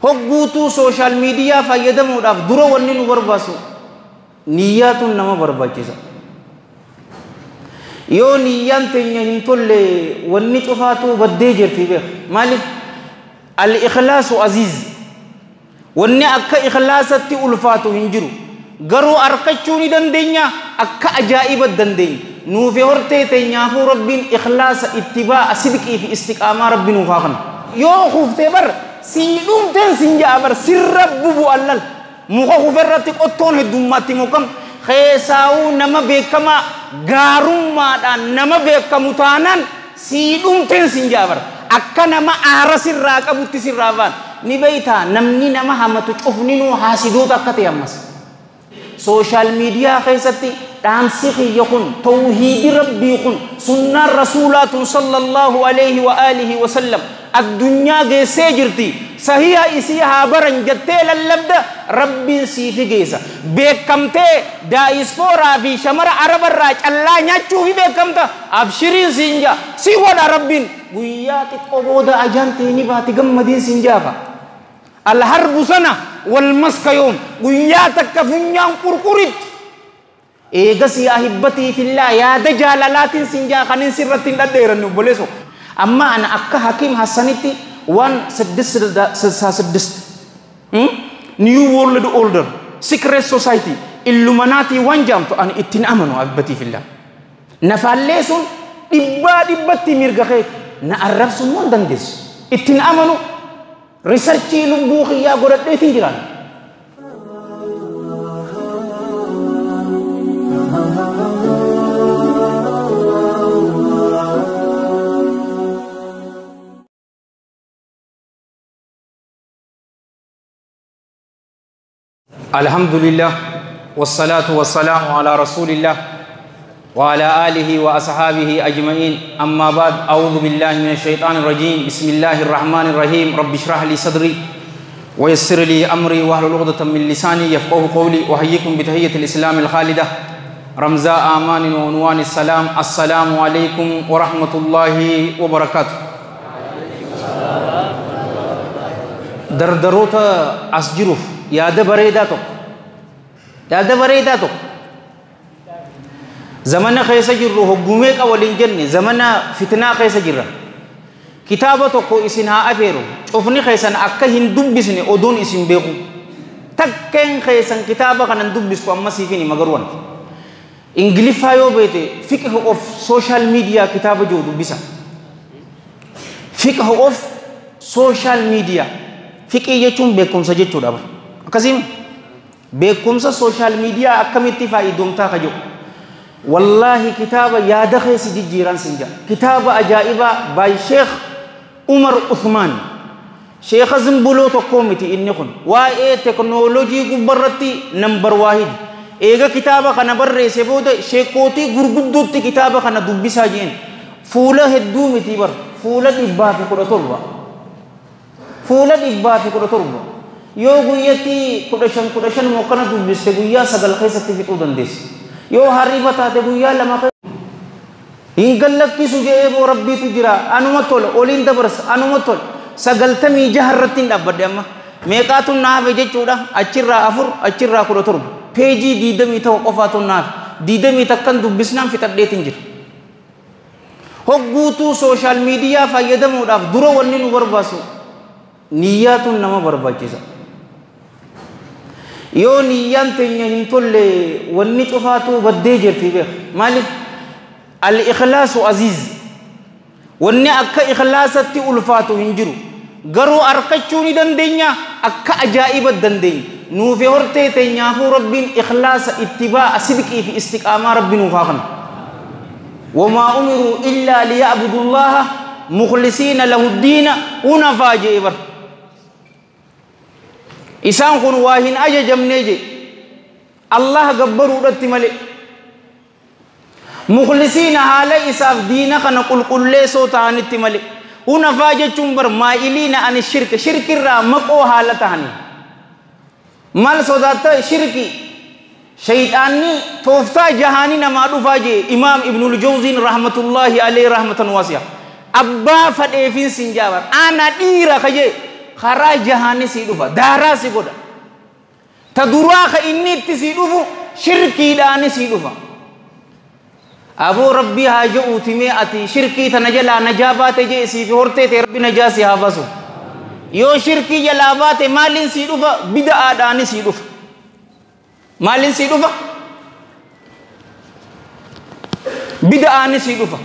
hogguutuu social media fayyadamuudhaaf dura wanni nu barbaasu niyyaatuun nama barbaachisa. yoo niyyaan teenya hin tolle wanni cufaatu baddee jirti beek. maaliif al-ikhlaasu aziz, wanni akka ikhlaasatti ulfaatu hin jiru. garuu arkachuu ni dandeenya, akka ajaa'iba dandeenya. nuufi hortee teenyaafuu rabbiin ikhlaasa, ittibaa, sidqii fi istiqaamaa rabbi nuuf haa kennu. yoo kuuftee bar si dhumteen sin jaabar sirra bubu allal muka kuferratti qottoon heddummaatti mukam keessaa'uu nama beekamaa gaarummaadhaan nama beekamu taanaan si dhumteen sin jaabar akka nama aara sirraa qabutti sirraa baan ni beeytaa. namni nama hamatu cufninuu haasidoota akka ta'e ammas social media keessatti dhaamsi xiyya kun tawhiidi rabbii kun sunnaan rasuulaatun sallallahu alayhi wa alihi wa sallam addunyaa geessee jirti. sahiha isii haa baran jettee lallabda rabbiin siifi geessa. beekamtee daa'ispooraa fi shamara arabarraa callaa nyaachuu fi beekamta abshiriin siin jaa si wadha rabbiin guyyaa xiqqoo booda ajaan ta'e ni baati gammadiin siin jaafa. alharbu sana wal maska yoom guyyaa takka funyaan qurquritti eegas yaa hibbatii fillaa yaada jaalalaatiin siin jaa kanin sirratti hin dhadheeranne obboleeso. amma ana akka hakim hassanitti waan 666 new world order secret society illuminati waan jaamtu ani ittiin amanu abbatii fillah. nafaallee sun dhibbatti mirga keeti na arrabsuun waan dandeessu ittiin amanu researchii lubbuu kiyyaa godhadheetiin jiraan. الحمد لله والصلاة والسلام على رسول الله وعلى آله وأصحابه أجمعين. أما بعد أعوذ بالله من الشيطان الرجيم. بسم الله الرحمن الرحيم. رب اشرح لي صدري ويسر لي أمري واحلل عقدة من لساني يفقهوا قولي. وأحييكم بتحية الإسلام الخالدة رمزاء آمان وعنوان السلام. السلام عليكم ورحمة الله وبركاته. دردروتا أسجروف yaada bareedaa tokko zamana keessa jirru hoggumee qawaliin jenne zamana fitnaa keessa jirra. kitaaba tokko isin haa afeeru cufni keessan akka hin dubbisne oduun isin beeku takkeen keessan kitaaba kanan dubbistu amma siifini magaruwan ingiliffaa yoo beete fiqh of social media kitaaba jiru dubbisa. fiqh of social media fiqii jechuun beekumsa jechuudha. akkasiin beekumsa social media akkamitti faayidoomtaa ka jiru wallaahi kitaaba yaada keessa jijjiiran sin jaa kitaaba ajaa'ibaa by sheekh umar uthman sheekha zimbuloo tokkoo miti inni kun waa'ee teknoolojii gubbarratti nambar waahid eega kitaaba kana barreesse booda sheekootii gurguddootti kitaaba kana dubbisaa jeen fuula hedduu miti bar fuula 117 yoo guyyatti 15 mokkana dubbiste guyyaa 9 keessatti fixuu dandeesse. yoo hariifa taate guyyaa 2 hin gallakkisu jee boo rabbiitu jira anuma tola oliin dabarsa anuma tola 96 irratti hin dhaabbadde amma meeqaatu naafe jechuudha achirraa 4 achirraa 17 peejii 20 ta'u qofaatu naafe 20 takkan dubbisnaan fixadheetiin jira. hogguutuu social media fayyadamuudhaaf dura wanni nu barbaasu niyyaatuun nama barbaachisa. yoo niyyaan teenya hin tolle wanni cufaatu baddee jirti beek. maaliif al-ikhlaasu aziz, wanni akka ikhlaasatti ulfaatu hin jiru. garuu arkachuu ni dandeenya, akka ajaa'iba dandeenya. nuufi hortee teenyaafuu rabbiin ikhlaasa, ittibaa, sidqii fi istiqaamaa rabbi nuuf haa kennu. wamaa umiruu illaa liya'budu llaha mukhlisiina lahu ddiina hunafaa jee bar. isaan kun waa hin ajajamnee je Allah gabbaruudhatti malee mukhlisiina haala isaaf diina kana qulqulleessoo ta'anitti malee hunafaa jechuun bar maa'iliina ani shirkirraa maqoo haala ta'anii maal sodaatta shirki shayxaanni tooftaa jahaanii namaa dhufaa je imaam ibnul jawziin rahmatullahi alayhi rahmatan wasi'a abbaa fadheefin sin jaabar ana dhiira kaje خراج جهاني سيدوفا دارا سيقودا تدراخ إني تسيدوفو شركي داني سيدوفا أبو ربي هاجو تمي أتي شركي تنجلا نجابات جيسي في هرتي ربي نجاسي هابسو يو شركي جلابات مالين سيدوفا بدأ داني سيدوفا مالين سيدوفا بدأ داني سيدوفا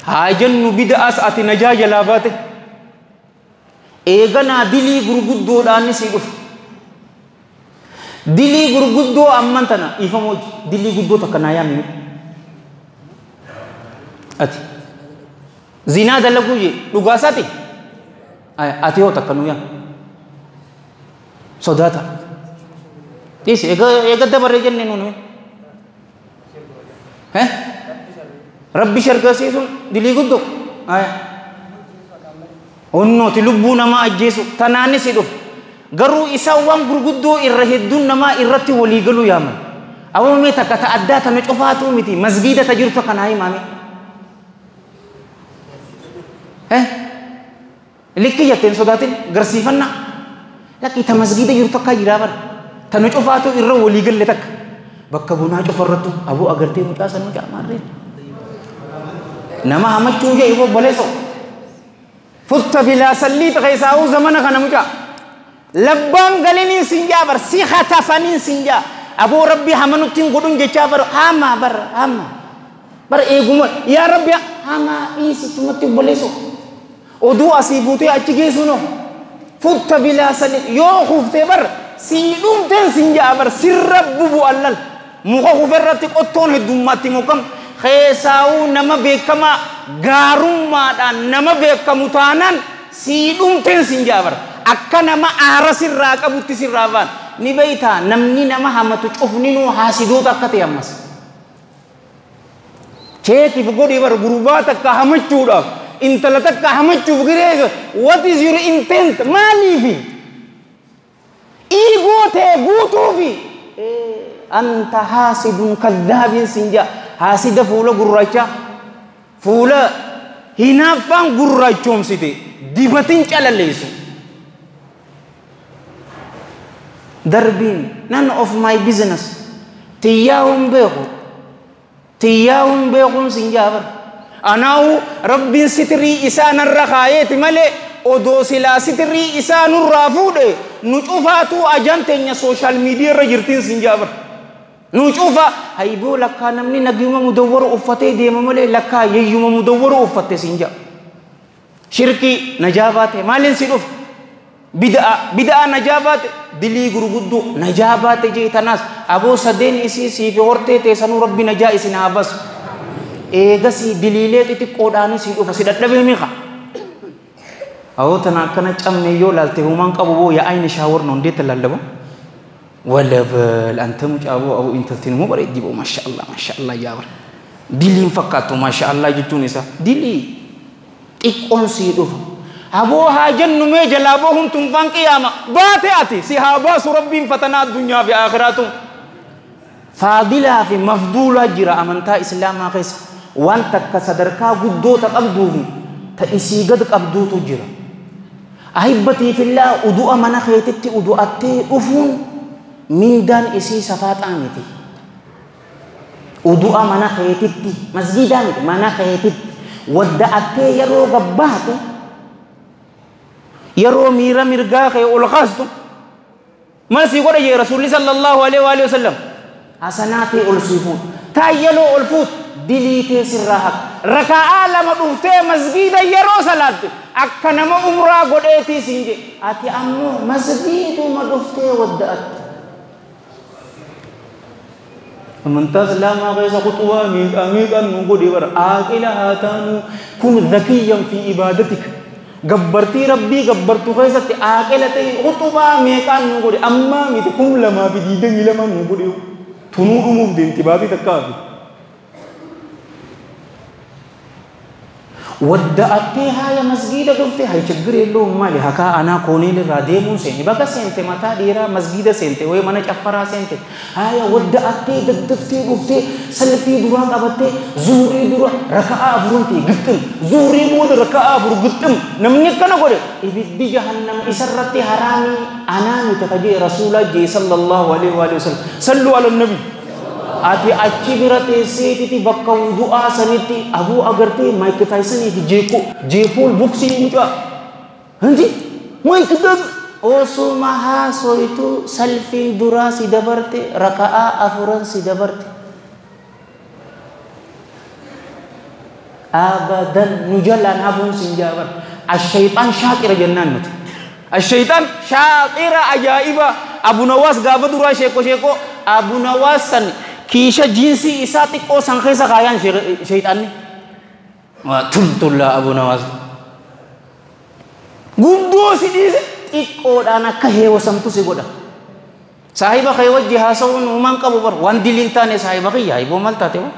هاجن بدأ أتي نجا جلابات إيغنا دلي غرغدو داني سيدوفا دلي غرغدو أمانتنا إفهموج دلي غرغدو تكنايا مي أتي زنا دلقوجي لغاساتي أتي هو تكنويا صداتا تيس إيغا دبر رجل نونو ها ربي شركاسي سون دلي غرغدو أنو تلبونا ما أجيسو تناني سيدوف غرو إساوان غرغدو إرهدون نما إرتي وليغلو يامن أو ميتا كتأدى تنجفاتو ميتي مسجدة تجرت كناي مامي لكي يتين صداتين غرسيفنا لكي تمسجدة يرتقى جرابر تنجفاتو إرو وليغل لتك بكبونا جفرتو أبو أغرتي مجاسا نجا مارين نما همت چوجه إبو بلسو فت بلا سليت غيساو زمن خنمجا لبان غلين سنجا بر سيخة فنين سنجا أبو ربي همنوتين قدون جيشا بر هما بر إيقوم يا ربي هما إيسي تمتي بلسو ودو أسيبوتي أجيجي سنو فت بلا سليت يو خوفتي بر سيدون تن سنجا بر سر ربو اللال مخو خوفرتي قطون هدوماتي مكم خيساو نما بكما غاروما نما بكما تانان سيدون تن سنجا بر akka nama aara sirraa qabutti sirraafaan ni beeytaa namni nama hamatu cufninuu haasidoota akka ta'e ammas cheetiif godhi bar gurbaa takka hamachuudhaaf intala takka hamachuuf gireessa what is your intent maaliifi iigoo ta'e guutuufi anta haasidun kadhaabin sinja haasida fuula gurraacha fuula hinaaffaan gurraachoomsite dibatin calalleessu darbin none of my business tiyahum bekhun sinjabar anau rabbin sitri isana rakhayet male odo sila sitri isanu rafude nucufatu ajantenya social media rajirtin sinjabar nucufa haybo lakka namni nagiyuma mudawwar uffate dema male lakka yeyuma mudawwar uffate sinja shirki najabate malin siduf بدأ نجابات دلي غرغدو نجابات جي تناس أبو سدين إسي في ورته تسانو ربي نجا إسي نابس إيغسي دليلات إتي قوداني سيدو فسيدت لبه ميخا أو تناكنا چميو لالته همان قبو يا أين شاور نوندي تلالبو ولبل أنتم جابو أو إنتلتينمو بريد ديبو ما شاء الله يابر دلي مفقاتو ما شاء الله جتونيسا دلي تيكون سيدو أبو هاجن نمي جلابهم تنفان قيامة باتئتي سيحاباس ربهم فتنا الدنيا في آخراتهم فاضلها في مفضولة جرى أمنتا إسلام آخس وانتك صدركا قدو تقبدوه تأسي قد قبدو تجرى أحبتي في الله أدوء من خيتت أدوء أتي أفون من دان إسي صفات آمتي أدوء من خيتت مسجد آمتي من خيتت ودأتي يرو قباتي يرو ميرا مرغا خي اولخاستو ما سي قد يا رسول الله صلى الله عليه واله وسلم حسناتي اولسيفون تايلو اولفوت دليتي سرها ركعه لما دوته مسجد يرو صلاه اكنما عمره غديتي سينجي اتي امو مسجد ما دوته ودات منتاز لا ما غيظ خطوه من اميد ان غدي ور عاقلها تانو كن ذكيا في عبادتك gabbartii rabbii gabbartu keessatti aaqela ta'e utubaa meeqaan nu godhe amma miti 2022 nu godhe tunuu dhumuuf deemti baatii takkaafi ودأتها يا مسجد قلت هاي تجري له مالي هكا أنا كوني للراديمون سنتي بقى سنتي متى ديرا مسجد سنتي وين منا جفرا سنتي هاي ودأتي دفتي قلت سلفي دوران أبتي زوري دورا ركعة أبرونتي قتم زوري مود ركعة أبرو قتم نمني كنا قولي إبدي جهنم إسرتي حرامي أنا متفجي رسول الله صلى الله عليه وسلم صلوا على النبي ati achi birate seti bakka wudu'a saniti abu agarte Mike Tyson iti jepul buksi muka hanji Mike Tyson osu maha so itu salfi dura si dabarte raka'a afuran si dabarte abadan nujalan abun sinjabar asyaitan syakira jannan asyaitan syakira ajaiba Abu Nawas gaba dura sheko Abu Nawas san kisha jinsi isatik o sangkay sa kayan syaitan ni tultulla Abu Nawas gundo si disi iko dana kahewa samtu si goda sahiba kahewa jihasaw numang kabubar wan dilinta ni sahiba kaya ibo malta tewa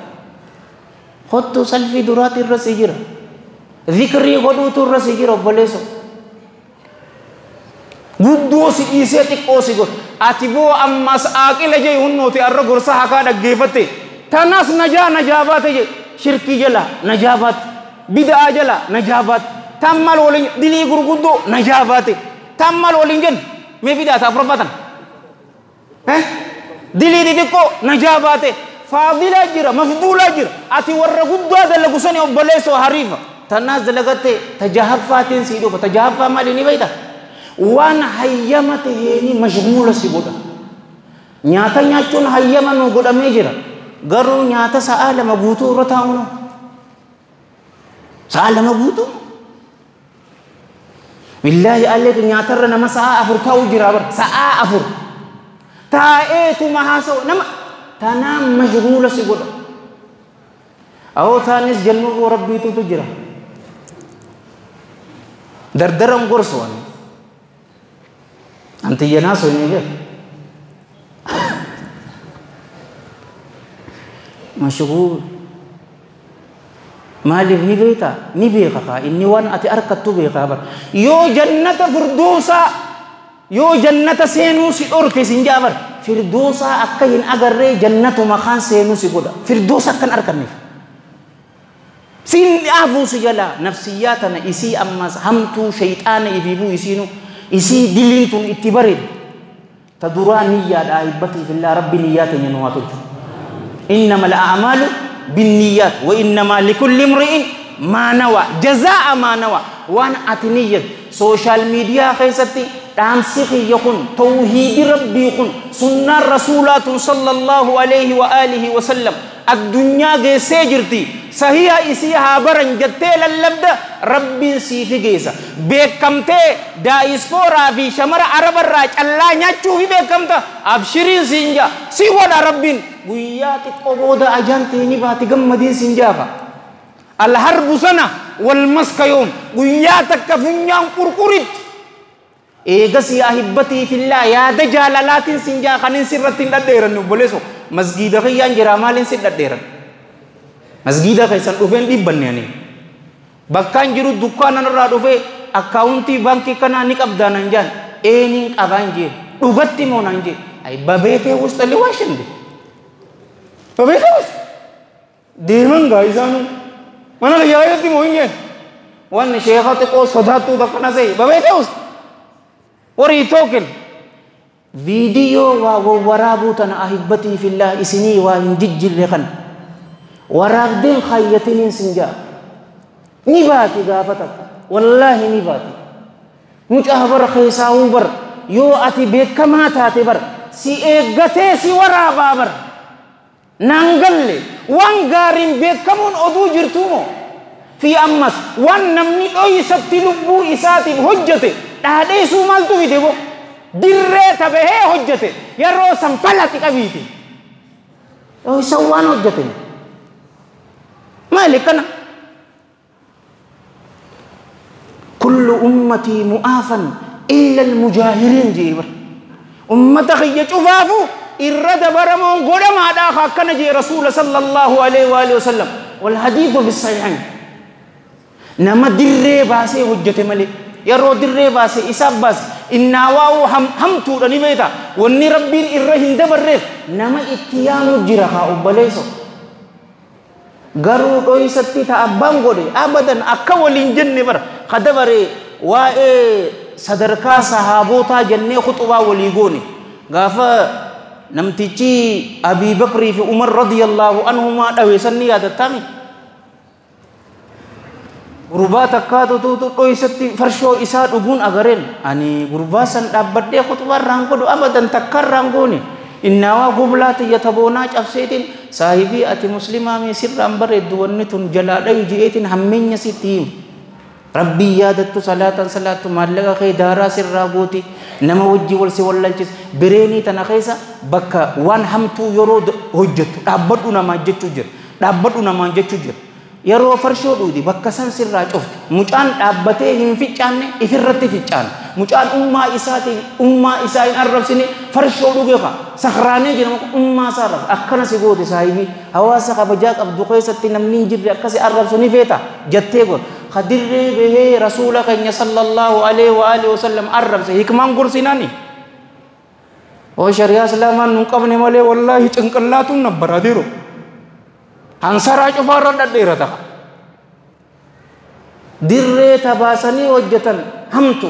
khottu salfi durati rasigir dhikri khodutu rasigir obbaleso guddoo si dhiisee xiqqoo si godha ati boo ammas aaqila jee hunnooti arra gorsa hakaa dhaggeeffatte tanas najaa baate jee shirkii jala najaa baate bid'aa jala najaa baate tammal waliin dilii gurguddoo najaa baate tammal waliin jennu mee bid'aata afurafatan dilii xixiqqoo najaa baate faadilaa jira mafduulaa jira ati warra guddaa dalagu sani obboleessoo hariifa tanas dalagatte tajahaffaatiin sii dhufa tajahaffaa maali ni beeyta waan hayyama ta'eeni mashghuula si godha nyaata nyaachuun hayyama nu godhamee jira garuu nyaata sa'a lama guutuu irra taa'uun sa'a lama guutuu billahi alayka nyaata irra nama sa'a afur taa'u jira bar sa'a afur taa'eetu mahaasa'u nama tanaa mashghuula si godha awoo taanis jannuu rabbiitutu jira dardaran gorsuwan anti janaso ini be mashghul malif ni beta ni be kaka inni wan ati arkatu be kabar yo jannata firdausa yo jannata senu si orke sinjabar firdausa akayin agarre jannatu makhan senu si goda firdausa kan arkanni sin abu sujala nafsiyatana isi ammas hamtu shaytana ibibu isinu isi dilintun ittibarid tadura niyyat aibati fillah rabbi niyyatnya nuwatul innamal a'malu binniyat wa innama likulli imri'in ma nawa jazaa ma nawa wan atiniyat social media khaysati tamsikhi yakun tauhid rabbi kun sunnah rasulatun sallallahu alaihi wa alihi wa sallam ad-dunya geese jirti sahiha isiha baran jatte lallabda rabbi si figesa bekamte diaspora fi shamara arabarra calla nyachu fi bekamta abshirin sinja si wada rabbin guyati qoboda ajante ni bati gammadin sinjafa al harbu sana wal maskayum guyatak kafunyang kurkurit egasi ahibati fillah ya dajalalatin sinja khanin sirratin daderan boleso masjid khiyan jiramalin sid daderan masjid khaysan dufen dibban yani bakkan jiru dukanan ra dufe accounti banki kana ni qabdanan jan ening abanje dugatti monanje ay babete ustali washinde babete dirman gaisanu mana yayati moinge wan sheikhate ko sadatu dakana sei babete wari token video wa warabutan ahibati fillah isini wa indijjil kan warabdin khayyatin sinja nibati gafatak wallahi nibati mujahbar khaysawu bar yo ati bekamata te bar si egate si waraba bar nangalle wangarin bekamun odu jirtumo fi ammas wan namni doy sabti lubbu isati hujjate dade sumal tu video dirre tabehe hujjate yaro sampalati kabiti o sawan hujjate malikana kullu ummati mu'afan illa al-mujahirin jibar ummata khiyya chufafu irrada baramon godama da khakkana ji rasul sallallahu alaihi wa alihi wasallam wal hadithu bis sahihain nama dirree baasee hojjete malee yeroo dirree baasee isaaf baase innaawaa hamtuudha ni beeta wanni rabbiin irra hin dabarreef nama itti yaamu jira haa obbaleeso garuu dhoysatti ta abbaan godhe abadan akka waliin jenne bara kadabare waa'ee sadarkaa sahaabootaa jennee khuxubaa walii goone gaafa namtichi Abii Bakrii fi Umar radiyallahu anhumaa dhaweessanni yaadattami gurbaa takkaatu dhoysatti farshoo isaa dhuguun agareen ani gurbaa san dhaabbadhee khutbaarraan godhu abadan takkarraan goone innaawaa gublaati yataboonaa cabseetiin saahibii ati muslimaa mee sirraan bareeddu wanni tun jalaa dhayu ji'eetiin hammeenya sitti himu rabbii yaadattu salaatu maallaqa kee daaraa sirraa gooti nama wajji wal si wallalchis bireenii tana keessa bakka waan hamtuu yeroo hojjettu dhaabbadhu namaan jechuu jira yeroo farshoo dhuudi bakka san sirraa cufti mucaan dhaabbatee hin ficcaanne ifirratti ficcaana mucaan ummaa isaa hin arrabsine farshoo dhugeefa sakraanee jira ummaa isaa arrabsa akkana si gooti saahibii hawaasa kabajaa qabdu keessatti namni hin jirre akkasi arrabsu ni feeta jettee godha khadirree behee rasuula keenya sallallahu alaihi wa alihi wasallam arrabse hikmaan gursinani oo shariyaa islaamaan nun qabne malee wallaahi cinqallaatuun nabbaraa diru hansaraa cufaarra dhadheerata dirree tabaasanii hojjetan hamtu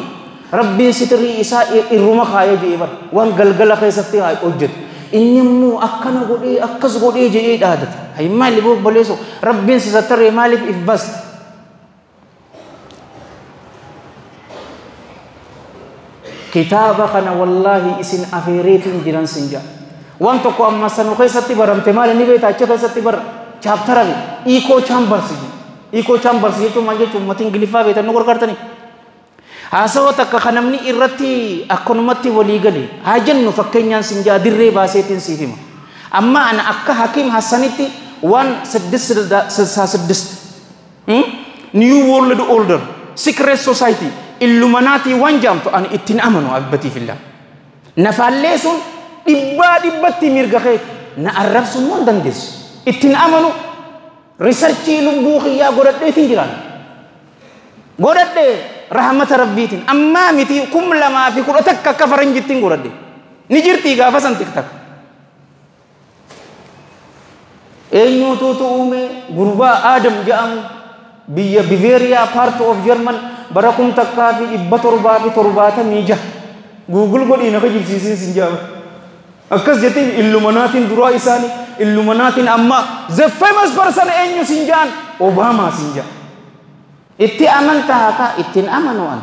rabbiin sitirii isaa irruma kaayee jedhee bara waan galgala keessatti hojjetu inni immoo akkana godhee akkas godhee jedhee dhaadata hay maaliif obboleessu rabbiin si sattaree maaliif if basta kitaaba kana wallaahi isin afeereetiin jiran sinja waan tokko amma sanu keessatti baramte maali ni beekta achi keessatti bara chaptera eco chambers jechuun maal jechuun ummata ingiliffaa beektan nu gargaartanii haasawaa takka kanamni irratti akkanumatti walii gale haa jennu fakkeenyaan sinjaa dirree baaseetiin siif hima amma ana akka hakiim hassanitti waan 666 new world order secret society illuminati waan jaamtu ani ittiin amanu abbatiif illah nafaallee sun dhibbatti mirga keeti na arrabsuun waan dandeessu ittiin amanu researchii lubbuu kiyyaa godhadheetiin jiraan godhadhee rahmata rabbiitiin ammaa miti 2011 akka faranjittiin godhadhe ni jirtii gaafa san tiktak eenyuutuutu uume gurbaa aadam jedhamu biyya Bavaria part of German barakum takkaa fi 776 Google godhiin akka jibsiisiin sinjaaba akkas jettiin illuminaatiin duraa isaanii illuminaatiin amma the famous person eenyu sinjaan Obama sinjaa itti amantaa haka ittiin amanu'an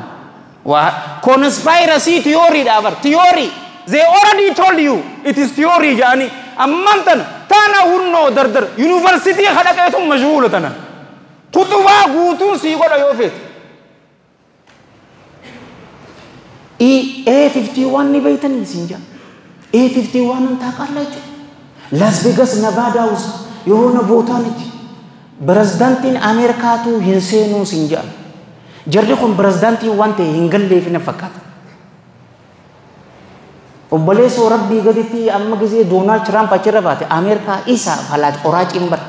waa conspiracy theory dhabar theory they already told you it is theory jaani ammantan tana hunno dardar university khadaqeetum mashghulatana kutubaa guutuun sii godha yoo feete A51 ni beeytanii sinjaa A51 taaqalla jechuudha Las Vegas Nevada ውስጥ የሆነ ቦታ ነች ፕሬዝዳንቲን አሜሪካቱ ሂንሴኑ sinjaa jarri kun ፕሬዝዳንቲን wante hingalleef na fakkaata obboleessoo rabbii gaditti amma gisee Doonaald Tiraamp achirra baate Ameerikaa isa falaat qoraaciin bara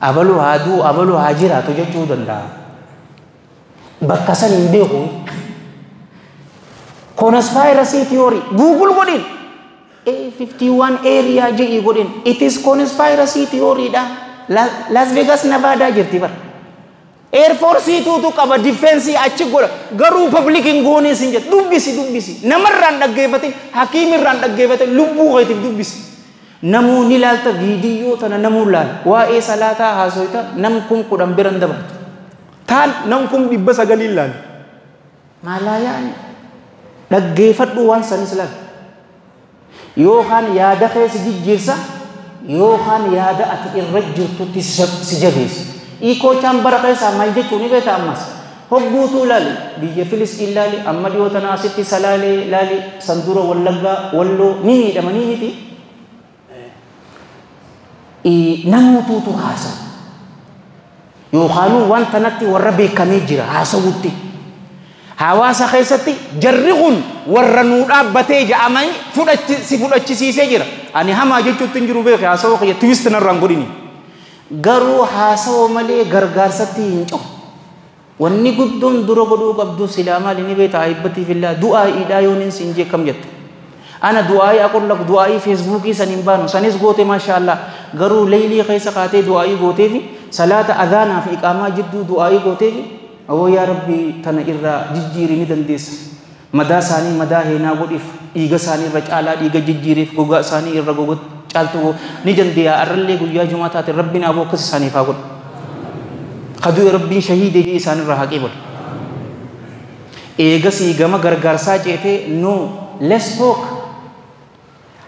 abalu haaduu abalu haajiraatu jechuu danda'a bakka san hin beeku conspiracy theory Google godhin A51 area jedhi godhin it is conspiracy theory da Las Vegas Nevada jirti bar Air Force tuutu qaba defense achi godha garuu public hin goone sinja dubbisi namarraan dhaggeeffate hakiimirraan dhaggeeffate lubbuu keetiif dubbisi namoonni ilaalta viidiyoo tana namuu laala waa'ee salaataa haasoyta nam kun 10 biran dabartu taan nam kun 900 laala maalaayaan dhaggeeffadhu waan sanis laala yookaan yaada keessa jijjiirsa yookaan yaada ati irra jirtutti si jabeessa eco chamber keessa maal jechuun ni beekta ammas hogguutuu laali biyya Filistiin laali amma dhiyoo tana asitti salaalee laali sandura wallaggaa walloo ni miidhamanii miti namuutuutu haasawu yookaanuu waan tanatti warra beekamee jira haasawutti hawaasa keessatti jarri kun warra nuu dhaabbatee jedhamanii si fudhachisiisee jira ani hamaa jechuutti hin jiru beeke haasawoo kiyya twist narraan godhini garuu haasawoo malee gargaarsatti hin cabu wanni guddoon dura godhuu qabdu silaamaa lini beeta ahibbati fillah du'aa'iidhaa yoonin siin jee kam jette ana du'aa'ii aqul lak du'aa'ii feesbuukii saniin baanu sanis goote maashaallah garuu leylii keessa kaatee du'aa'ii gootee fi salaata adhaanaa fi iqaamaa jidduu du'aa'ii gootee fi awoo yaa rabbii tana irraa jijjiirii ni dandeessa madaa isaanii madaa heenaa godhiif dhiiga isaanii irra caalaa dhiiga jijjiiriif gogaa isaanii irra gogaa caaltu ni dandeeyaa arrallee guyyaa jumaa taate rabbiin aboo akkas isaaniif haa godhu kaduu rabbiin shahiidee isaan irraa haqee godhu eegasii gama gargaarsaa ceetee no let's talk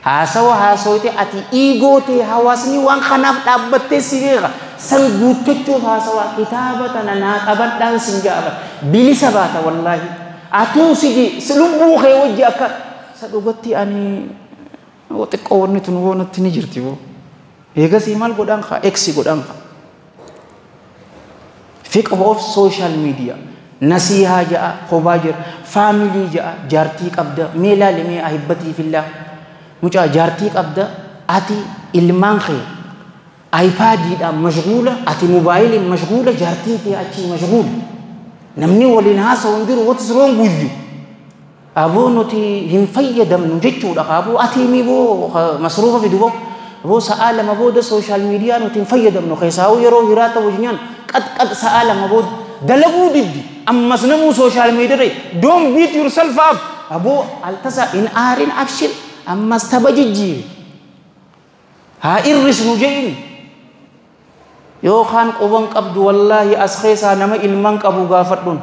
haasawa haasoyte ati iigootee hawaasni waan kanaaf dhaabbattee si beeka san guuttachuuf haasawa kitaaba tana naa qabadhaan sin jaaba bilisa baata wallaahi atuu siji lubbuu kee wajji akka sa dhugatti ani xiqqoo wanni tun woonatti ni jirti boo eegasii maal godhaan kaa eksi godhaan kaa fiqh of social media nasihaa ja'a kophaa jira faamilii ja'a jaartii qabda mee ilaali mee ahibbatii fillah mucaa jaartii qabda ati ilmaan kee iPaadiidhaan mashguula ati moobaayiliin mashguula jaartii tee achii mashguula namni waliin haasa'u hin jiru what is wrong with you aboo nuti hin fayyadamnu jechuudha aboo ati mi boo masruufa fidu boo aboo sa'a lama booda social media nuti hin fayyadamnu keessaa yeroo hiraata wajjinaan qad sa'a lama booda dalaguu diddi ammas namuu social media don't beat yourself up aboo altasa in aarin abshir ammas tabajijjiiri haa irrisnu je'in yookaan quban qabdu wallaahi as keessaa nama ilman qabu gaafadhuun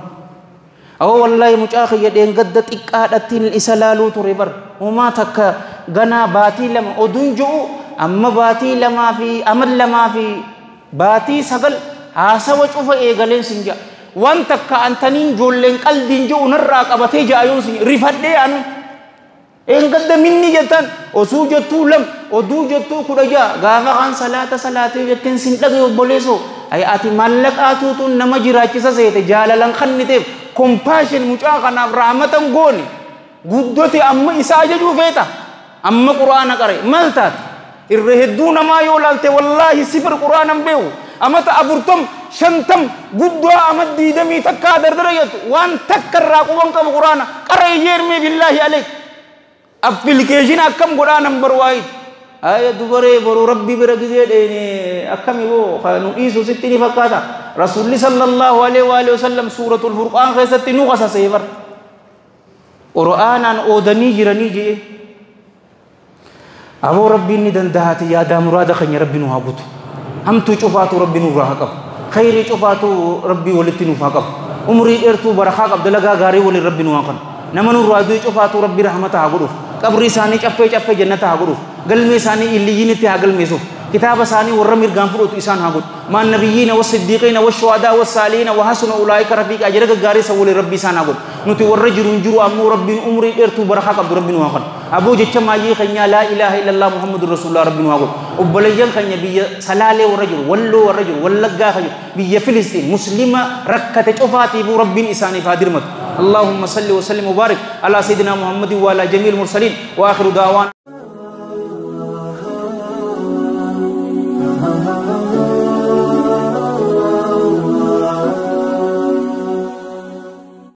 awoo wallaahi mucaa kiyya dheengadda xiqqaadhattiin isa laaluu ture bar uumaa takka ganaa baatii lama oduun je'u amma baatii lamaa fi amal lamaa fi baatii sagal haasawa cufa eegaleen sin ja'a waan takka antaniin ijoolleen qalbiin je'u narraa qabatee ja'a yoo sin rifadhee anu engadda minni jettan osuu jettuu lam oduu jettuu kudha ja'a gaafa kan salaatee jetteen sin dhage obboleessoo ay ati maallaqaatuutuun nama jiraachisa seete jaalalan kanniteef compassion mucaa kanaaf rahmatan goone guddoti amma isaa jechuu feeta amma quraana qare maal taate irra hedduu namaa yoo laalte wallaahi sifir quraanan beeku amata 40 50 guddoo amad 20 takkaa dardara jettu waan takka irraa quban qabu quraana qara yeermee billaahi aleek application akkam godhaanan barwaayid aya dubaree boru rabbi bira gizee dheene akkami boo kanu dhiisu sitti ni fakkaata rasuulli sallallahu alaihi wasallam suuratul furqaan keessatti nu qasasee bar qur'aanaan oodanii jiranii jee aboo rabbiin ni dandahaati yaadaa muraada keenya rabbi nu haa guutu hamtuu cufaatu rabbi nu irraa haa qabu khayrii cufaatu rabbi walitti nuuf haa qabu umrii dheertuu barakaa qabda lagaa gaarii waliin rabbi nu haa qanu nama nu irraa du'e cufaatu rabbi rahmata haa godhuuf qabri isaanii caffee jannata haa godhuuf galmee isaanii illiyyiinitti haa galmeessuuf kitaaba isaanii warra mirgaan fudhatu isaan haa godhu maan nabiyyiina wasiddiqiina washuhadaa wasaaliina wahasuna ulaa'ika rafiiqa ajira gaggaarii isa waliin rabbi isaan haa godhu nuti warra jiru ammoo rabbiin umrii dheertuu barakaa qabdu rabbi nu haa qanu aboo jecha maayyii keenya laa ilaaha illallah muhammadur rasulullah rabbi nu haa godhu obboleeyyan keenya biyya salaalee warra jiru walloo warra jiru wallaggaa keenya biyya filistiin muslima rakkate cufaatiifuu rabbiin isaaniif haa dirmatu اللهم صل وسلم وبارك على سيدنا محمد وعلى جميع المرسلين واخر دعوانا